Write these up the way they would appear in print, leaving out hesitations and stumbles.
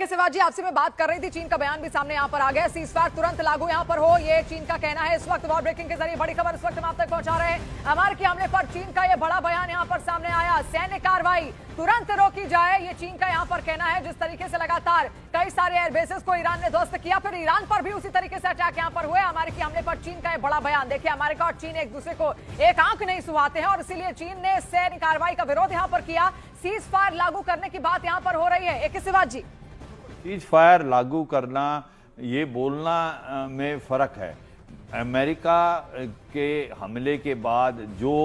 शिवाजी, आपसे मैं बात कर रही थी, चीन का बयान भी सामने यहाँ पर आ गया। सीज फायर तुरंत लागू यहाँ पर हो, ये चीन का कहना है। इस वक्त वॉर ब्रेकिंग के जरिए बड़ी खबर इस वक्त हम आप तक पहुंचा रहे हैं। अमेरिकी हमले पर चीन का ये बड़ा बयान यहाँ पर सामने आया। सैन्य कार्रवाई तुरंत रोकी जाए, ये चीन का यहाँ पर कहना है। जिस तरीके से लगातार कई सारे एयरबेसेस को ईरान ने ध्वस्त किया, फिर ईरान पर भी उसी तरीके से अटैक यहाँ पर हुए। अमेरिकी हमले पर चीन का ये बड़ा बयान। देखिए, अमेरिका और चीन एक दूसरे को एक आंख नहीं सुहाते हैं और इसीलिए चीन ने सैन्य कार्रवाई का विरोध यहाँ पर किया। सीज फायर लागू करने की बात यहाँ पर हो रही है। एक शिवाजी, सीज फायर लागू करना, ये बोलना में फ़र्क है। अमेरिका के हमले के बाद जो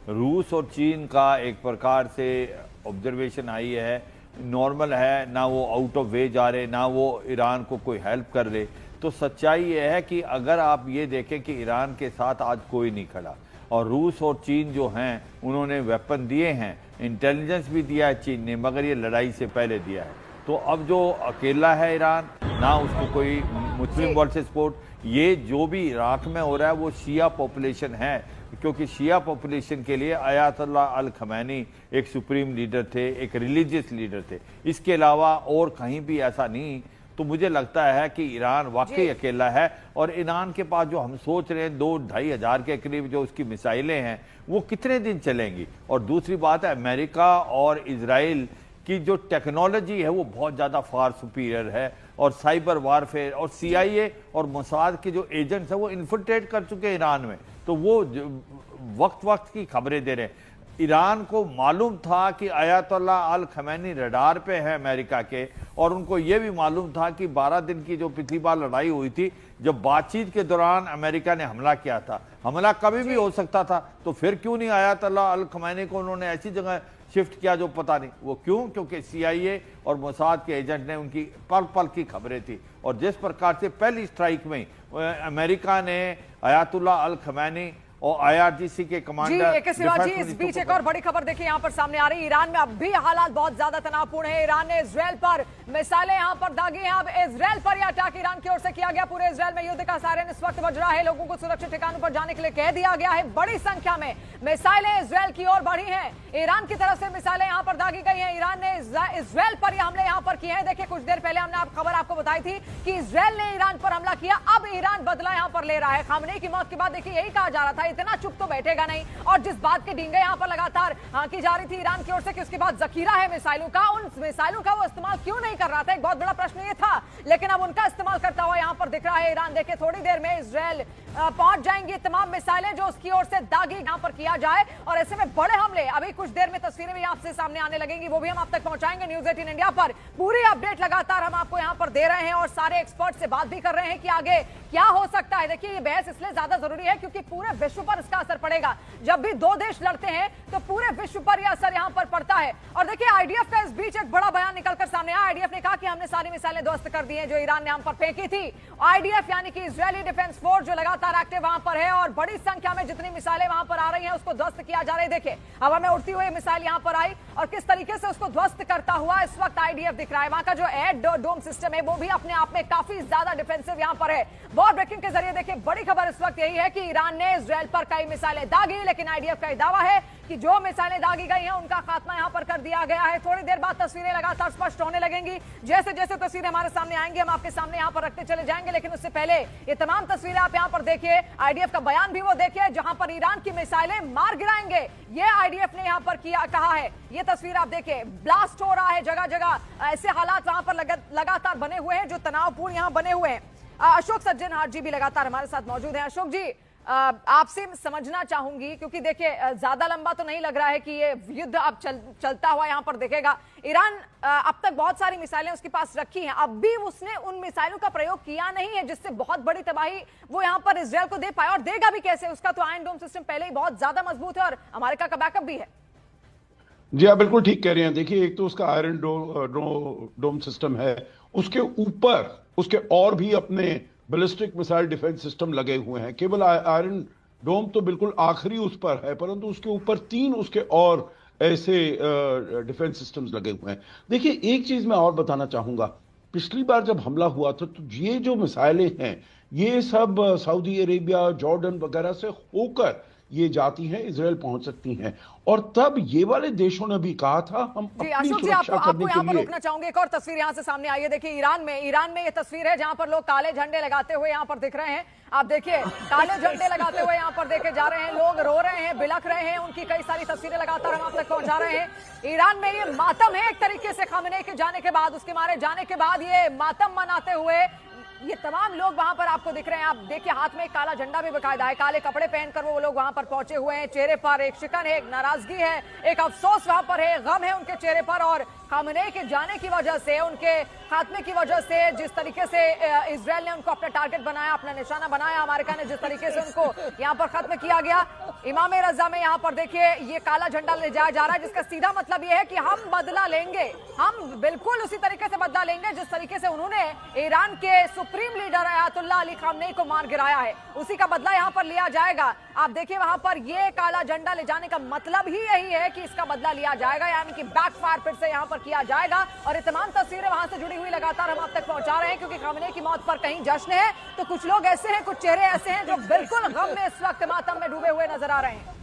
रूस और चीन का एक प्रकार से ऑब्जर्वेशन आई है, नॉर्मल है, ना वो आउट ऑफ वे जा रहे, ना वो ईरान को कोई हेल्प कर रहे। तो सच्चाई ये है कि अगर आप ये देखें कि ईरान के साथ आज कोई नहीं खड़ा और रूस और चीन जो हैं उन्होंने वेपन दिए हैं, इंटेलिजेंस भी दिया है चीन ने, मगर ये लड़ाई से पहले दिया है। तो अब जो अकेला है ईरान, ना उसको कोई मुस्लिम वर्ल्ड से सपोर्ट, ये जो भी इराक में हो रहा है वो शिया पॉपुलेशन है, क्योंकि शिया पॉपुलेशन के लिए अयातुल्लाह अल खमैनी एक सुप्रीम लीडर थे, एक रिलीजियस लीडर थे। इसके अलावा और कहीं भी ऐसा नहीं। तो मुझे लगता है कि ईरान वाकई अकेला है और ईरान के पास जो हम सोच रहे हैं 2-2.5 हज़ार के करीब जो उसकी मिसाइलें हैं, वो कितने दिन चलेंगी। और दूसरी बात है, अमेरिका और इजराइल की जो टेक्नोलॉजी है वो बहुत ज़्यादा फार सुपीरियर है और साइबर वारफेयर और CIA और मोसाद के जो एजेंट्स हैं वो इन्फिल्ट्रेट कर चुके हैं ईरान में। तो वो वक्त वक्त की खबरें दे रहे हैं। ईरान को मालूम था कि अयातुल्लाह अल खमैनी रडार पे है अमेरिका के, और उनको ये भी मालूम था कि 12 दिन की जो पिछली बार लड़ाई हुई थी, जब बातचीत के दौरान अमेरिका ने हमला किया था, हमला कभी भी हो सकता था, तो फिर क्यों नहीं अयातुल्लाह अल खमैनी को उन्होंने ऐसी जगह शिफ्ट किया जो पता नहीं वो क्यों? क्योंकि CIA और मोसाद के एजेंट ने उनकी पल पल की खबरें थी। और जिस प्रकार से पहली स्ट्राइक में अमेरिका ने अयातुल्लाह अल खमैनी और IRGC के कमांडर। शिवाजी, इस बीच एक और बड़ी खबर देखिए यहाँ पर सामने आ रही है। ईरान में अब भी हालात बहुत ज्यादा तनावपूर्ण है। ईरान ने इजरायल पर मिसाइलें यहाँ पर दागी हैं। अब इजरायल पर यह अटैक ईरान की ओर से किया गया। पूरे इजरायल में युद्ध का सायरन इस वक्त बज रहा है। लोगों को सुरक्षित ठिकानों पर जाने के लिए कह दिया गया है। बड़ी संख्या में मिसाइलें इजरायल की ओर बढ़ी हैं। ईरान की तरफ से मिसाइलें यहाँ पर दागी गई हैं। ईरान ने इजरायल पर यह हमले यहाँ पर किए हैं। देखिए, कुछ देर पहले हमने खबर आपको बताई थी कि इजरायल ने ईरान पर हमला किया। अब ईरान बदला यहाँ पर ले रहा है। खामनेई की मौत के बाद देखिए यही कहा जा रहा था, इतना चुप तो बैठेगा नहीं। और जिस बात के डींगे यहाँ पर लगातार हांकी जा रही थी ईरान की ओर से कि उसके बाद जखीरा है मिसाइलों का, उन मिसाइलों का वो इस्तेमाल क्यों नहीं कर रहा था, एक बहुत बड़ा प्रश्न ये था। लेकिन अब उनका इस्तेमाल करता हुआ यहाँ पर दिख रहा है ईरान। देखिए, थोड़ी देर में इजरायल पहुंच जाएंगी तमाम मिसाइलें जो उसकी ओर से दागी यहाँ पर किया जाए। और ऐसे में बड़े हमले, अभी कुछ देर में तस्वीरें भी आपसे सामने आने लगेंगी, वो भी हम आप तक पहुंचाएंगे। न्यूज़ 18 इंडिया पर पूरी अपडेट लगातार हम आपको यहाँ पर दे रहे हैं और सारे एक्सपर्ट से बात भी कर रहे हैं कि आगे क्या हो सकता है। देखिए, ये बहस इसलिए ज्यादा जरूरी है क्योंकि पूरे विश्व पर इसका असर पड़ेगा। जब भी दो देश लड़ते हैं तो पूरे विश्व पर यह असर यहां पर पड़ता है। और देखिए, IDF का इस बीच एक बड़ा बयान निकलकर सामने आया। IDF ने कहा कि हमने सारी मिसाइलें ध्वस्त कर दी हैं जो ईरान ने हम पर फेंकी थी। IDF यानी कि इजरायली डिफेंस फोर्स जो लगातार एक्टिव वहां पर है और बड़ी संख्या में जितनी मिसाइलें वहां पर आ रही हैं उसको ध्वस्त किया जा रहा है। देखिए, हवा में उड़ती हुई मिसाइल यहां पर आई और किस तरीके से उसको ध्वस्त करता हुआ इस वक्त IDF दिख रहा है। वहां का जो एयर डोम सिस्टम है वो भी अपने आप में काफी ज्यादा डिफेंसिव यहां पर है। वॉर ब्रेकिंग के जरिए देखिए, बड़ी खबर इस वक्त यही है कि ईरान ने इजरायल पर कई मिसाइलें दागी, लेकिन IDF का दावा है कि जो मिसाइलें दागी गई हैं उनका खात्मा यहां पर कर दिया गया है। थोड़ी देर बाद तस्वीरें लगातार स्पष्ट होने लगेंगी। जैसे जैसे तस्वीरें हमारे सामने आएंगी हम आपके सामने यहां पर रखते चले जाएंगे। लेकिन उससे पहले ये तमाम तस्वीरें आप यहां पर देखिए। IDF का बयान भी वो देखिए जहां पर ईरान की मिसाइलें मार गिराएंगे, ये IDF ने यहां पर कहा है। ये तस्वीर आप देखिए, ब्लास्ट हो रहा है जगह जगह। ऐसे हालात वहां पर लगातार बने हुए हैं जो तनावपूर्ण यहां बने हुए हैं। अशोक सज्जनहार जी भी लगातार हमारे साथ मौजूद हैं। अशोक जी, आपसे समझना चाहूंगी क्योंकि देखिए, ज्यादा लंबा तो नहीं लग रहा है कि ये युद्ध अब चलता हुआ यहां पर दिखेगा। ईरान अब तक बहुत सारी मिसाइलें उसके पास रखी हैं, अब भी उसने उन मिसाइलों का प्रयोग किया नहीं है जिससे बहुत बड़ी तबाही वो यहां पर इजरायल को दे पाए, और देगा भी कैसे? उसका तो आयरन डोम सिस्टम पहले ही बहुत ज्यादा मजबूत है और अमेरिका का बैकअप भी है। जी आप बिल्कुल ठीक कह रहे हैं। देखिए, एक तो उसका आयरन डोम सिस्टम है, उसके ऊपर उसके और भी अपने बैलिस्टिक मिसाइल डिफेंस सिस्टम लगे हुए हैं। केवल आयरन डोम तो बिल्कुल आखिरी उस पर है, परंतु उसके ऊपर 3 उसके और ऐसे डिफेंस सिस्टम्स लगे हुए हैं। देखिए, एक चीज मैं और बताना चाहूंगा, पिछली बार जब हमला हुआ था तो ये जो मिसाइलें हैं ये सब सऊदी अरेबिया, जॉर्डन वगैरह से होकर ये जाती हैं, इजराइल पहुंच सकती हैं। और तब ये वाले देशों ने भी कहा था हम जी अपनी अशोक जी, सुरक्षा आपको करने यहाँ के पर लिए। रुकना चाहूंगी। एक और तस्वीर यहाँ से सामने आई है, देखिए ईरान में ये तस्वीर है जहां पर लोग काले झंडे लगाते हुए यहाँ पर दिख रहे हैं। आप देखिए काले झंडे लगाते हुए यहाँ पर देखे जा रहे हैं, लोग रो रहे हैं, बिलख रहे हैं, उनकी कई सारी तस्वीरें लगातार हम आप तक पहुंचा रहे हैं। ईरान में ये मातम है एक तरीके से, खामेनेई के जाने के बाद, उसके मारे जाने के बाद ये मातम मनाते हुए ये तमाम लोग वहां पर आपको दिख रहे हैं। आप देखिए हाथ में एक काला झंडा भी बकायदा है, काले कपड़े पहनकर वो लोग वहां पर पहुंचे हुए हैं। चेहरे पर एक शिकन है, एक नाराजगी है, एक अफसोस वहां पर है, गम है उनके चेहरे पर। और खामेनेई के जाने की वजह से, उनके खात्मे की वजह से, जिस तरीके से इजराइल ने उनको अपना टारगेट बनाया, अपना निशाना बनाया, अमेरिका ने जिस तरीके से उनको यहाँ पर खत्म किया गया, इमाम रजा में यहाँ पर देखिए ये काला झंडा ले जाया जा रहा है, जिसका सीधा मतलब ये है कि हम बदला लेंगे, हम बिल्कुल उसी तरीके से बदला लेंगे जिस तरीके से उन्होंने ईरान के supreme leader Ayatollah Ali Khamenei को मार गिराया है, उसी का बदला यहाँ पर लिया जाएगा। आप देखिए वहां पर ये काला झंडा ले जाने का मतलब ही यही है कि इसका बदला लिया जाएगा, यानी कि बैकफायर फिर से यहाँ पर किया जाएगा। और ये तमाम तस्वीरें वहां से जुड़ी हुई लगातार हम आप तक पहुंचा रहे हैं, क्योंकि खामेनेई की मौत पर कहीं जश्न है तो कुछ लोग ऐसे हैं, कुछ चेहरे ऐसे हैं जो बिल्कुल गम में इस वक्त मातम में डूबे हुए नजर आ रहे हैं।